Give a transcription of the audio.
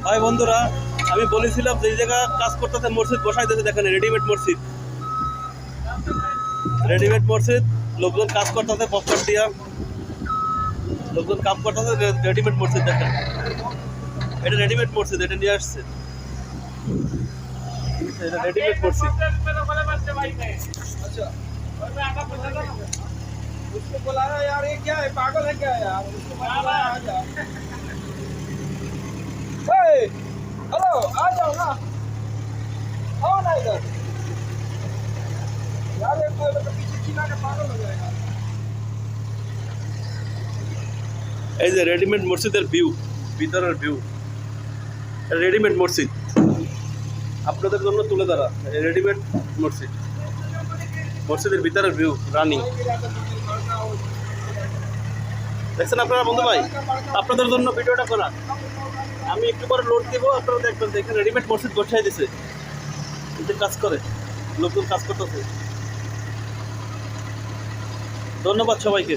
ভাই বন্ধুরা, আমি বলেছিলাম যে জায়গা কাজ করতেছে মসজিদ বসাই দিয়েছে, দেখেন রেডিমেড মসজিদ। রেডিমেড মসজিদ, লোকজন কাজ করতেছে পপকর্ন দিয়া, লোকজন কাজ করতেছে। রেডিমেড মসজিদ দেখেন, এটা রেডিমেড মসজিদ, এটা নিয়ে আসছে। এটা রেডিমেড মসজিদ। उसको बुलाया यार, ये क्या है, पागल है क्या यार? उसको बुलाया, आ जा। हेलो, आ जाओ ना, आओ ना इधर यार। एक तो पीछे चिल्ला के पागल हो जाएगा। এই যে রেডিমেড মসজিদের ভিউ, ভিতরের ভিউ। রেডিমেড মসজিদ আপনাদের জন্য তুলে ধরা। রেডিমেড মসজিদ, মসজিদের ভিতরের ভিউ, রানিং। দেখছেন আপনারা বন্ধু ভাই, আপনাদের জন্য ভিডিওটা করা। আমি একটু পরে লোড দিব, আপনারা দেখবেন। দেখেন রেডিমেড মসজিদ বসাই দিছে, কিন্তু কাজ করে, লোকজন কাজ করতেছে। ধন্যবাদ সবাইকে।